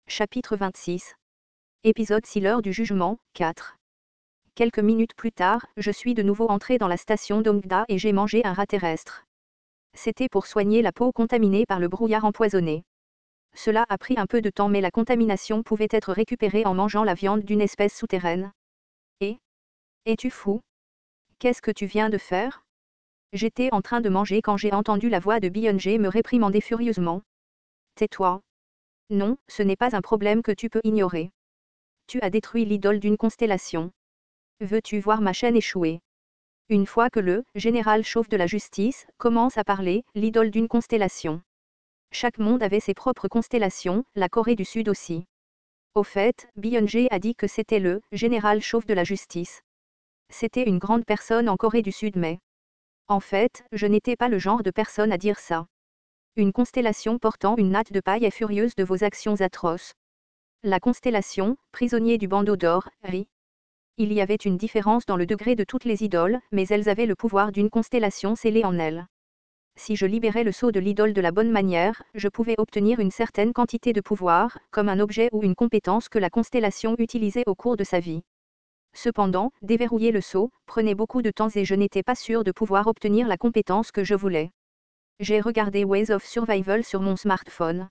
Chapitre 26. Épisode 6, l'heure du jugement, 4. Quelques minutes plus tard, je suis de nouveau entré dans la station d'Ongda et j'ai mangé un rat terrestre. C'était pour soigner la peau contaminée par le brouillard empoisonné. Cela a pris un peu de temps mais la contamination pouvait être récupérée en mangeant la viande d'une espèce souterraine. Es-tu fou? Qu'est-ce que tu viens de faire? J'étais en train de manger quand j'ai entendu la voix de Beyoncé me réprimander furieusement. Tais-toi. Non, ce n'est pas un problème que tu peux ignorer. Tu as détruit l'idole d'une constellation. Veux-tu voir ma chaîne échouer? Une fois que le général chauve de la justice commence à parler, l'idole d'une constellation. Chaque monde avait ses propres constellations, la Corée du Sud aussi. Au fait, Beyoncé a dit que c'était le général chauve de la justice. C'était une grande personne en Corée du Sud mais... En fait, je n'étais pas le genre de personne à dire ça. Une constellation portant une natte de paille est furieuse de vos actions atroces. La constellation, prisonnier du bandeau d'or, rit. Il y avait une différence dans le degré de toutes les idoles, mais elles avaient le pouvoir d'une constellation scellée en elles. Si je libérais le sceau de l'idole de la bonne manière, je pouvais obtenir une certaine quantité de pouvoir, comme un objet ou une compétence que la constellation utilisait au cours de sa vie. Cependant, déverrouiller le sceau prenait beaucoup de temps et je n'étais pas sûr de pouvoir obtenir la compétence que je voulais. J'ai regardé Ways of Survival sur mon smartphone.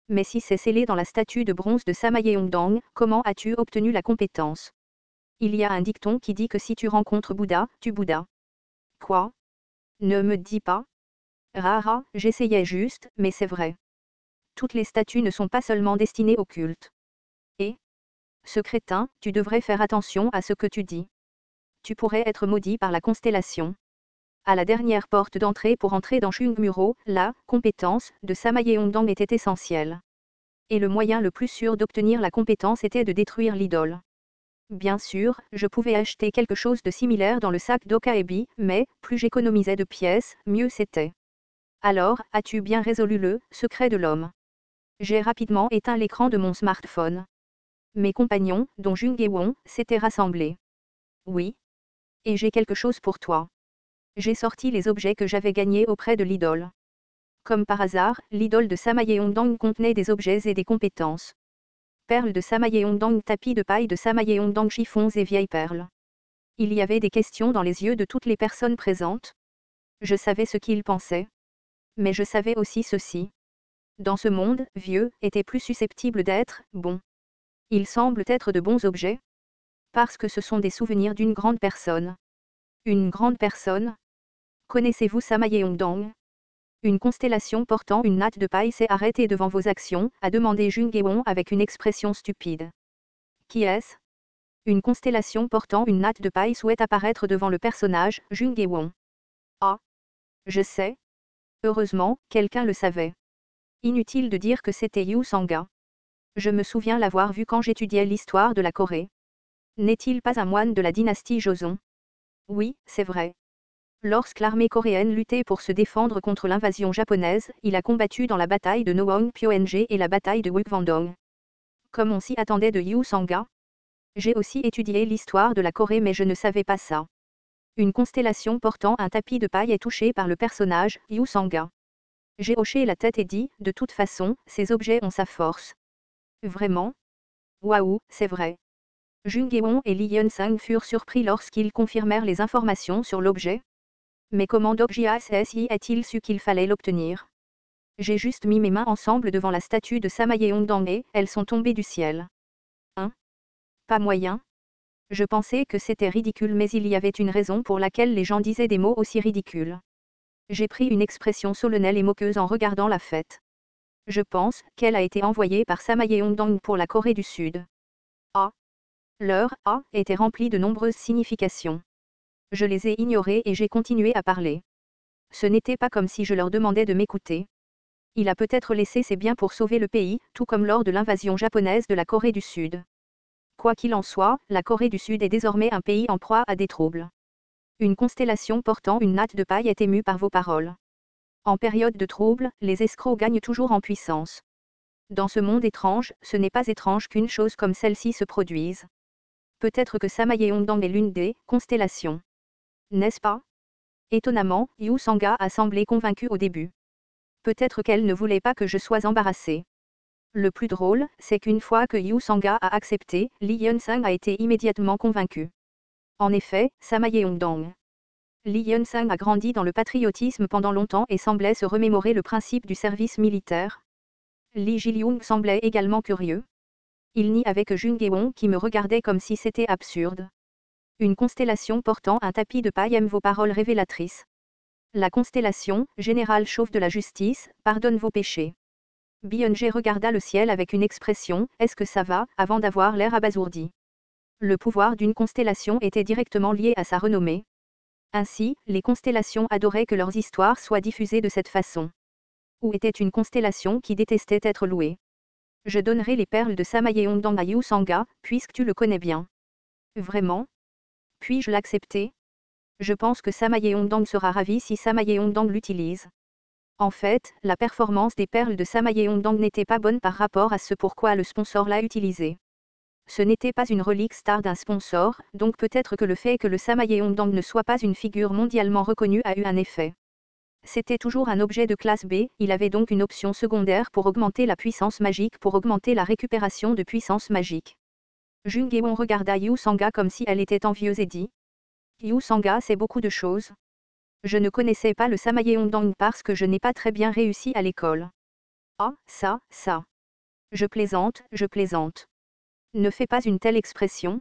Mais si c'est scellé dans la statue de bronze de Samayeongdang, comment as-tu obtenu la compétence? Il y a un dicton qui dit que si tu rencontres Bouddha, tu Bouddha. Quoi? Ne me dis pas. Rara, j'essayais juste, mais c'est vrai. Toutes les statues ne sont pas seulement destinées au culte. Et? Ce crétin, tu devrais faire attention à ce que tu dis. Tu pourrais être maudit par la constellation. À la dernière porte d'entrée pour entrer dans Chungmuro, la compétence de Samayeongdang était essentielle. Et le moyen le plus sûr d'obtenir la compétence était de détruire l'idole. Bien sûr, je pouvais acheter quelque chose de similaire dans le sac d'Okaebi, mais, plus j'économisais de pièces, mieux c'était. Alors, as-tu bien résolu le secret de l'homme? J'ai rapidement éteint l'écran de mon smartphone. Mes compagnons, dont Jung-Won, s'étaient rassemblés. Oui. Et j'ai quelque chose pour toi. J'ai sorti les objets que j'avais gagnés auprès de l'idole. Comme par hasard, l'idole de Samayeongdang contenait des objets et des compétences. Perles de Samayeongdang, tapis de paille de Samayeongdang, chiffons et vieilles perles. Il y avait des questions dans les yeux de toutes les personnes présentes. Je savais ce qu'ils pensaient. Mais je savais aussi ceci. Dans ce monde, vieux était plus susceptible d'être bon. Ils semblent être de bons objets. Parce que ce sont des souvenirs d'une grande personne. Une grande personne? Connaissez-vous Samayeongdang? Une constellation portant une natte de paille s'est arrêtée devant vos actions, a demandé Jung-Won avec une expression stupide. Qui est-ce? Une constellation portant une natte de paille souhaite apparaître devant le personnage, Jung-Won. Ah! Je sais. Heureusement, quelqu'un le savait. Inutile de dire que c'était Yu Sanga. Je me souviens l'avoir vu quand j'étudiais l'histoire de la Corée. N'est-il pas un moine de la dynastie Joseon? Oui, c'est vrai. Lorsque l'armée coréenne luttait pour se défendre contre l'invasion japonaise, il a combattu dans la bataille de Nohong-Pyeongje et la bataille de Gukgwandong. Comme on s'y attendait de Yu Sanga. J'ai aussi étudié l'histoire de la Corée mais je ne savais pas ça. Une constellation portant un tapis de paille est touchée par le personnage, Yu Sanga. J'ai hoché la tête et dit, de toute façon, ces objets ont sa force. Vraiment? Waouh, c'est vrai. Jung-Won et Lee Yeon-sang furent surpris lorsqu'ils confirmèrent les informations sur l'objet. Mais comment Dokji-SSI a-t-il su qu'il fallait l'obtenir? J'ai juste mis mes mains ensemble devant la statue de Samayeongdang et elles sont tombées du ciel. Hein? Pas moyen? Je pensais que c'était ridicule mais il y avait une raison pour laquelle les gens disaient des mots aussi ridicules. J'ai pris une expression solennelle et moqueuse en regardant la fête. Je pense qu'elle a été envoyée par Samayeongdang pour la Corée du Sud. Ah! Leur « A » était rempli de nombreuses significations. Je les ai ignorées et j'ai continué à parler. Ce n'était pas comme si je leur demandais de m'écouter. Il a peut-être laissé ses biens pour sauver le pays, tout comme lors de l'invasion japonaise de la Corée du Sud. Quoi qu'il en soit, la Corée du Sud est désormais un pays en proie à des troubles. Une constellation portant une natte de paille est émue par vos paroles. En période de trouble, les escrocs gagnent toujours en puissance. Dans ce monde étrange, ce n'est pas étrange qu'une chose comme celle-ci se produise. Peut-être que Samayeongdang est l'une des constellations. N'est-ce pas? Étonnamment, Yu Sanga a semblé convaincue au début. Peut-être qu'elle ne voulait pas que je sois embarrassée. Le plus drôle, c'est qu'une fois que Yu Sanga a accepté, Li Yunsung a été immédiatement convaincu. En effet, Samaye Yongdang. Li Yunsung a grandi dans le patriotisme pendant longtemps et semblait se remémorer le principe du service militaire. Li Jilyung semblait également curieux. Il n'y avait que Jung Geon qui me regardait comme si c'était absurde. Une constellation portant un tapis de paille aime vos paroles révélatrices. La constellation, général chauve de la justice, pardonne vos péchés. Byung-jae regarda le ciel avec une expression « Est-ce que ça va ?», avant d'avoir l'air abasourdi. Le pouvoir d'une constellation était directement lié à sa renommée. Ainsi, les constellations adoraient que leurs histoires soient diffusées de cette façon. Ou était une constellation qui détestait être louée. Je donnerai les perles de Samaye Yongdang à Yu Sanga, puisque tu le connais bien. Vraiment ? Puis-je l'accepter ? Je pense que Samaye Yongdang sera ravi si Samaye Yongdang l'utilise. En fait, la performance des perles de Samaye Yongdang n'était pas bonne par rapport à ce pourquoi le sponsor l'a utilisé. Ce n'était pas une relique star d'un sponsor, donc peut-être que le fait que le Samaye Yongdang ne soit pas une figure mondialement reconnue a eu un effet. C'était toujours un objet de classe B, il avait donc une option secondaire pour augmenter la puissance magique, pour augmenter la récupération de puissance magique. Jung Geon regarda Yu Sanga comme si elle était envieuse et dit « Yu Sanga sait beaucoup de choses. Je ne connaissais pas le Samaye Yongdang parce que je n'ai pas très bien réussi à l'école. » Ah, ça. Je plaisante. Ne fais pas une telle expression.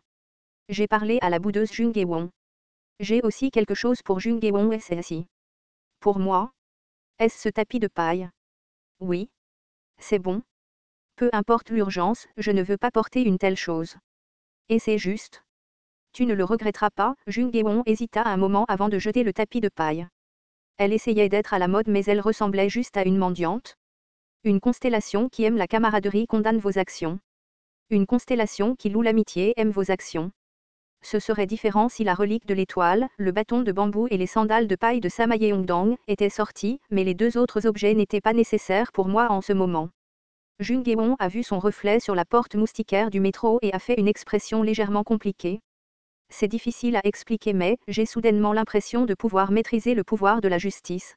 J'ai parlé à la boudeuse Jung Geon. J'ai aussi quelque chose pour Jung Geon et celle-ci. Pour moi ? Est-ce ce tapis de paille ? Oui. C'est bon. Peu importe l'urgence, je ne veux pas porter une telle chose. Et c'est juste. Tu ne le regretteras pas, Jung Geon hésita un moment avant de jeter le tapis de paille. Elle essayait d'être à la mode mais elle ressemblait juste à une mendiante. Une constellation qui aime la camaraderie condamne vos actions. Une constellation qui loue l'amitié aime vos actions. Ce serait différent si la relique de l'étoile, le bâton de bambou et les sandales de paille de Samaye Yongdang étaient sortis, mais les deux autres objets n'étaient pas nécessaires pour moi en ce moment. Jung Geon a vu son reflet sur la porte moustiquaire du métro et a fait une expression légèrement compliquée. C'est difficile à expliquer mais j'ai soudainement l'impression de pouvoir maîtriser le pouvoir de la justice.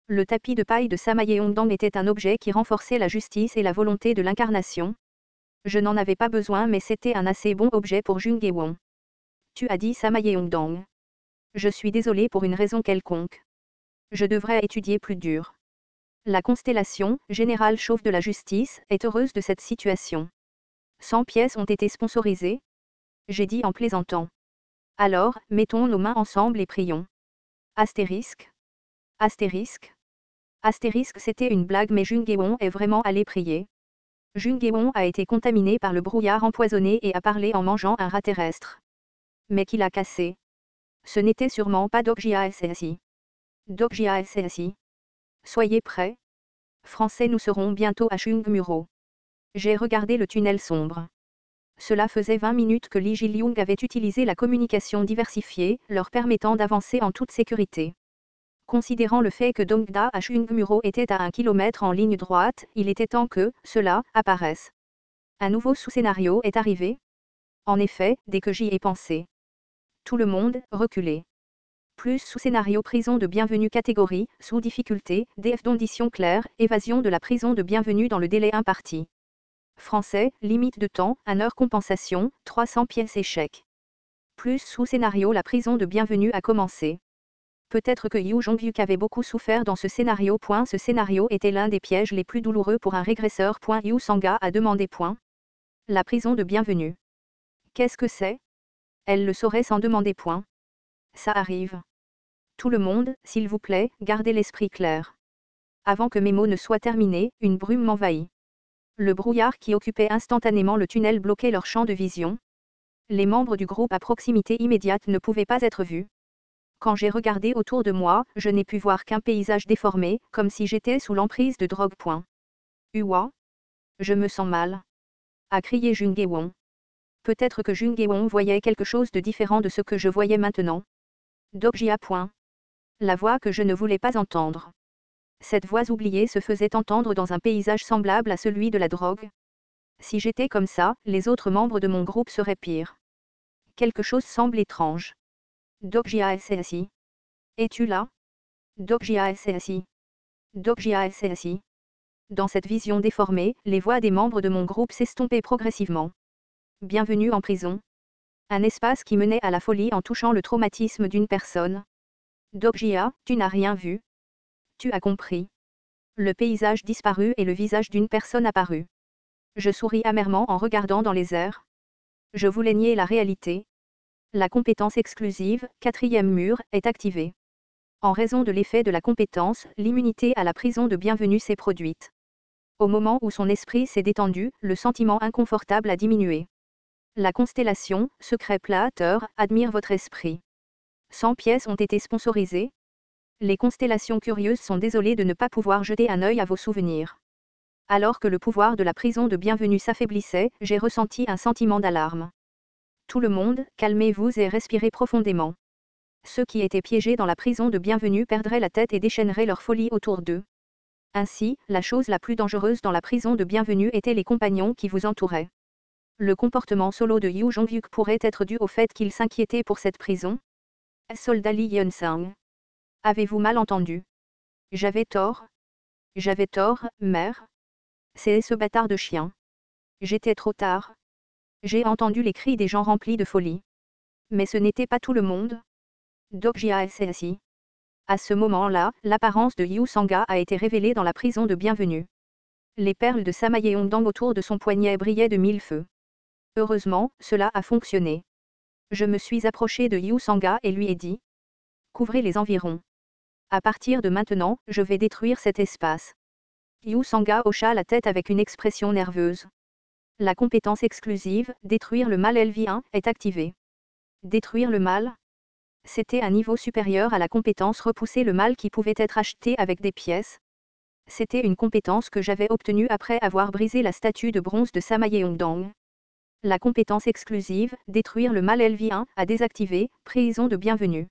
Le tapis de paille de Samaye Yongdang était un objet qui renforçait la justice et la volonté de l'incarnation. Je n'en avais pas besoin mais c'était un assez bon objet pour Jung Geon. Tu as dit Samaye Yongdang. Je suis désolé pour une raison quelconque. Je devrais étudier plus dur. La constellation, général chauve de la justice, est heureuse de cette situation. 100 pièces ont été sponsorisées. J'ai dit en plaisantant. Alors, mettons nos mains ensemble et prions. Astérisque. C'était une blague mais Jung Geon est vraiment allé prier. Jung Geon a été contaminé par le brouillard empoisonné et a parlé en mangeant un rat terrestre. Mais qui l'a cassé ? Ce n'était sûrement pas Dokjia SSI. Soyez prêts. Français, nous serons bientôt à Chungmuro. J'ai regardé le tunnel sombre. Cela faisait 20 minutes que Li Jilyung avait utilisé la communication diversifiée, leur permettant d'avancer en toute sécurité. Considérant le fait que Dongda à Chungmuro était à 1 kilomètre en ligne droite, il était temps que cela apparaisse. Un nouveau sous-scénario est arrivé. En effet, dès que j'y ai pensé. Tout le monde, reculé. Plus sous-scénario prison de bienvenue catégorie, sous difficulté, DF conditions claires, évasion de la prison de bienvenue dans le délai imparti. Français, limite de temps, 1 heure compensation, 300 pièces échec. Plus sous-scénario la prison de bienvenue a commencé. Peut-être que Yu Jongyuk avait beaucoup souffert dans ce scénario. Ce scénario était l'un des pièges les plus douloureux pour un régresseur. Yu Sanga a demandé. La prison de bienvenue. Qu'est-ce que c'est ? Elle le saurait sans demander. Ça arrive. Tout le monde, s'il vous plaît, gardez l'esprit clair. Avant que mes mots ne soient terminés, une brume m'envahit. Le brouillard qui occupait instantanément le tunnel bloquait leur champ de vision. Les membres du groupe à proximité immédiate ne pouvaient pas être vus. Quand j'ai regardé autour de moi, je n'ai pu voir qu'un paysage déformé, comme si j'étais sous l'emprise de drogue. Uwa. Je me sens mal. A crié Jung Geon. Peut-être que Jung Geon voyait quelque chose de différent de ce que je voyais maintenant. Dokjia. La voix que je ne voulais pas entendre. Cette voix oubliée se faisait entendre dans un paysage semblable à celui de la drogue. Si j'étais comme ça, les autres membres de mon groupe seraient pires. Quelque chose semble étrange. Dokjia SSI. Es-tu là ? Dokjia SSI. Dans cette vision déformée, les voix des membres de mon groupe s'estompaient progressivement. Bienvenue en prison. Un espace qui menait à la folie en touchant le traumatisme d'une personne. Dogjia, tu n'as rien vu. Tu as compris. Le paysage disparut et le visage d'une personne apparut. Je souris amèrement en regardant dans les airs. Je voulais nier la réalité. La compétence exclusive, 4e mur, est activée. En raison de l'effet de la compétence, l'immunité à la prison de bienvenue s'est produite. Au moment où son esprit s'est détendu, le sentiment inconfortable a diminué. La constellation, secret plateur, admire votre esprit. 100 pièces ont été sponsorisées. Les constellations curieuses sont désolées de ne pas pouvoir jeter un œil à vos souvenirs. Alors que le pouvoir de la prison de bienvenue s'affaiblissait, j'ai ressenti un sentiment d'alarme. Tout le monde, calmez-vous et respirez profondément. Ceux qui étaient piégés dans la prison de bienvenue perdraient la tête et déchaîneraient leur folie autour d'eux. Ainsi, la chose la plus dangereuse dans la prison de bienvenue était les compagnons qui vous entouraient. Le comportement solo de Yu Jongyuk pourrait être dû au fait qu'il s'inquiétait pour cette prison. Soldat Lee Yeon-sang. Avez-vous mal entendu? J'avais tort. J'avais tort, mère. C'est ce bâtard de chien. J'étais trop tard. J'ai entendu les cris des gens remplis de folie. Mais ce n'était pas tout le monde. Dogjia s'est assis. À ce moment-là, l'apparence de Yu Sanga a été révélée dans la prison de bienvenue. Les perles de Samayeondang autour de son poignet brillaient de 1000 feux. Heureusement, cela a fonctionné. Je me suis approché de Yu Sanga et lui ai dit. Couvrez les environs. À partir de maintenant, je vais détruire cet espace. Yu Sanga hocha la tête avec une expression nerveuse. La compétence exclusive, détruire le mal LV1, est activée. Détruire le mal? C'était un niveau supérieur à la compétence repousser le mal qui pouvait être acheté avec des pièces. C'était une compétence que j'avais obtenue après avoir brisé la statue de bronze de Samayeondang. La compétence exclusive, détruire le mal LV1, a désactivé, prison de bienvenue.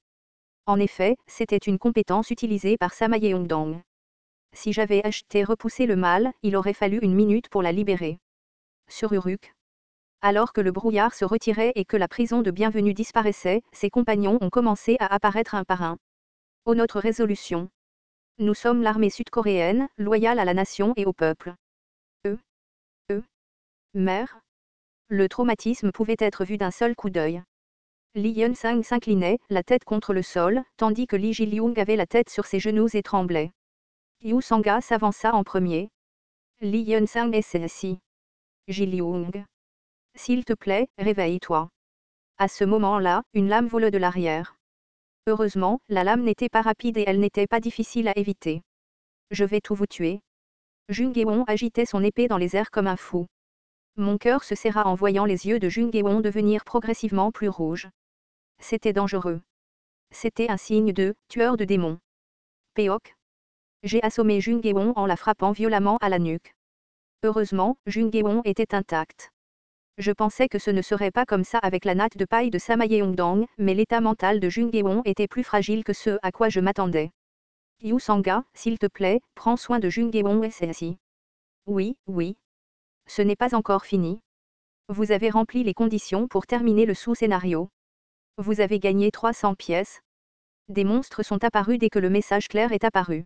En effet, c'était une compétence utilisée par Samayeondang. Si j'avais acheté repousser le mal, il aurait fallu une minute pour la libérer. Sur Uruk. Alors que le brouillard se retirait et que la prison de bienvenue disparaissait, ses compagnons ont commencé à apparaître un par un. Ô notre résolution. Nous sommes l'armée sud-coréenne, loyale à la nation et au peuple. Mère. Le traumatisme pouvait être vu d'un seul coup d'œil. Lee Yeon-sang s'inclinait, la tête contre le sol, tandis que Lee Ji-lyung avait la tête sur ses genoux et tremblait. Yu Sanga s'avança en premier. Lee Yeon-sang s'est assis. Ji-lyung. S'il te plaît, réveille-toi. À ce moment-là, une lame vole de l'arrière. Heureusement, la lame n'était pas rapide et elle n'était pas difficile à éviter. Je vais tout vous tuer. Jung-Geon agitait son épée dans les airs comme un fou. Mon cœur se serra en voyant les yeux de Jung-Geon devenir progressivement plus rouges. C'était dangereux. C'était un signe de « tueur de démons ». Péok. J'ai assommé Jung-Geon en la frappant violemment à la nuque. Heureusement, Jung-Geon était intact. Je pensais que ce ne serait pas comme ça avec la natte de paille de Samayeondang, mais l'état mental de Jung-Geon était plus fragile que ce à quoi je m'attendais. Yu Sanga, s'il te plaît, prends soin de Jung-Geon et c'est assis. Oui, oui. Ce n'est pas encore fini. Vous avez rempli les conditions pour terminer le sous-scénario. Vous avez gagné 300 pièces. Des monstres sont apparus dès que le message clair est apparu.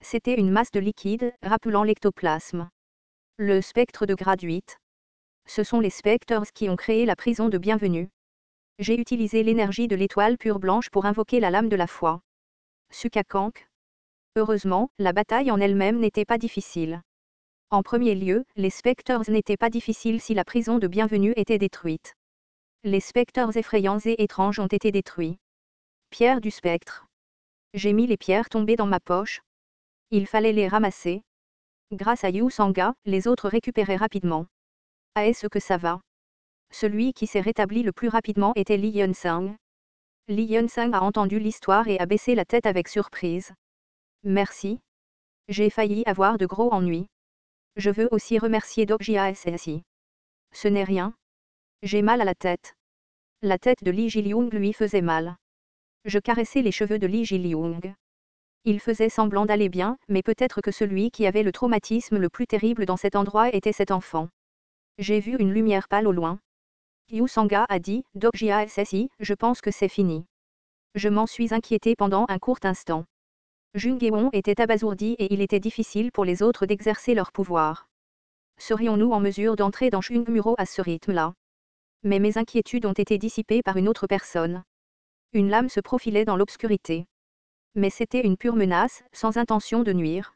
C'était une masse de liquide, rappelant l'ectoplasme. Le spectre de grade 8. Ce sont les Spectres qui ont créé la prison de bienvenue. J'ai utilisé l'énergie de l'étoile pure blanche pour invoquer la lame de la foi. Sukakank. Heureusement, la bataille en elle-même n'était pas difficile. En premier lieu, les Spectres n'étaient pas difficiles si la prison de bienvenue était détruite. Les Spectres effrayants et étranges ont été détruits. Pierre du spectre. J'ai mis les pierres tombées dans ma poche. Il fallait les ramasser. Grâce à Yu Sanga, les autres récupéraient rapidement. Ah, est-ce que ça va? Celui qui s'est rétabli le plus rapidement était Lee Yeon-sang. Lee Yeon-sang a entendu l'histoire et a baissé la tête avec surprise. Merci. J'ai failli avoir de gros ennuis. Je veux aussi remercier Dogjia SSI. Ce n'est rien. J'ai mal à la tête. La tête de Lee Ji-lyung lui faisait mal. Je caressais les cheveux de Lee Ji-lyung. Il faisait semblant d'aller bien, mais peut-être que celui qui avait le traumatisme le plus terrible dans cet endroit était cet enfant. J'ai vu une lumière pâle au loin. Yu Sanga a dit, Dogjia SSI, je pense que c'est fini. Je m'en suis inquiété pendant un court instant. Jung Geon était abasourdi et il était difficile pour les autres d'exercer leur pouvoir. Serions-nous en mesure d'entrer dans Chungmuro à ce rythme-là? Mais mes inquiétudes ont été dissipées par une autre personne. Une lame se profilait dans l'obscurité. Mais c'était une pure menace, sans intention de nuire.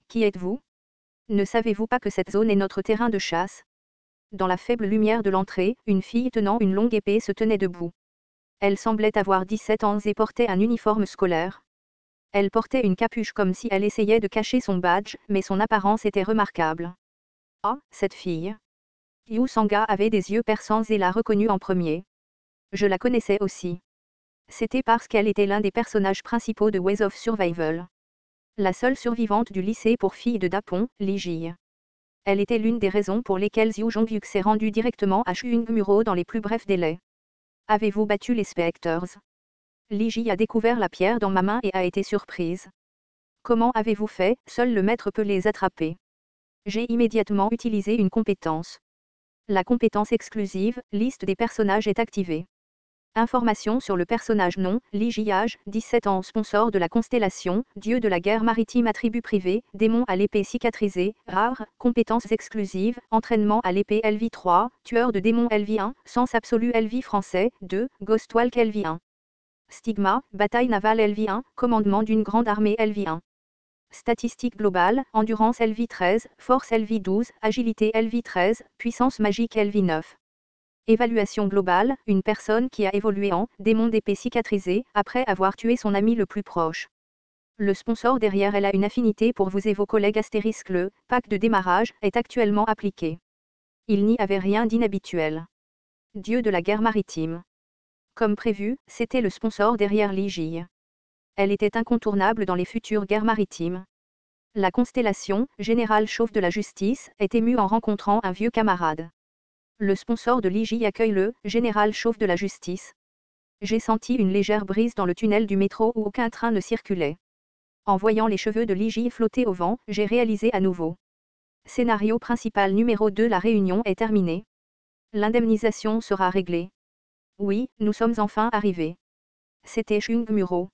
Qui êtes-vous? Ne savez-vous pas que cette zone est notre terrain de chasse? Dans la faible lumière de l'entrée, une fille tenant une longue épée se tenait debout. Elle semblait avoir 17 ans et portait un uniforme scolaire. Elle portait une capuche comme si elle essayait de cacher son badge, mais son apparence était remarquable. Ah, cette fille! Yu Sanga avait des yeux perçants et l'a reconnue en premier. Je la connaissais aussi. C'était parce qu'elle était l'un des personnages principaux de Ways of Survival. La seule survivante du lycée pour filles de Dapon, Li Ji. Elle était l'une des raisons pour lesquelles Yu Jongyuk s'est rendu directement à Chungmuro dans les plus brefs délais. Avez-vous battu les Spectres? Li Ji a découvert la pierre dans ma main et a été surprise. Comment avez-vous fait? Seul le maître peut les attraper. J'ai immédiatement utilisé une compétence. La compétence exclusive, liste des personnages est activée. Information sur le personnage non, Li Ji âge, 17 ans, sponsor de la constellation, dieu de la guerre maritime, attribut privé, démon à l'épée cicatrisée, rare, compétences exclusives, entraînement à l'épée LV3, tueur de démons LV1, sens absolu LV français, 2, Ghostwalk LV1. Stigma, bataille navale LV1, commandement d'une grande armée LV1. Statistiques globales, endurance LV13, force LV12, agilité LV13, puissance magique LV9. Évaluation globale, une personne qui a évolué en démon d'épée cicatrisé après avoir tué son ami le plus proche. Le sponsor derrière elle a une affinité pour vous et vos collègues astérisque. Le pack de démarrage est actuellement appliqué. Il n'y avait rien d'inhabituel. Dieu de la guerre maritime. Comme prévu, c'était le sponsor derrière Li Ji. Elle était incontournable dans les futures guerres maritimes. La constellation, Général Chauve de la Justice, est émue en rencontrant un vieux camarade. Le sponsor de Li Ji accueille le Général Chauve de la Justice. J'ai senti une légère brise dans le tunnel du métro où aucun train ne circulait. En voyant les cheveux de Li Ji flotter au vent, j'ai réalisé à nouveau. Scénario principal numéro 2. La réunion est terminée. L'indemnisation sera réglée. Oui, nous sommes enfin arrivés. C'était Chungmuro.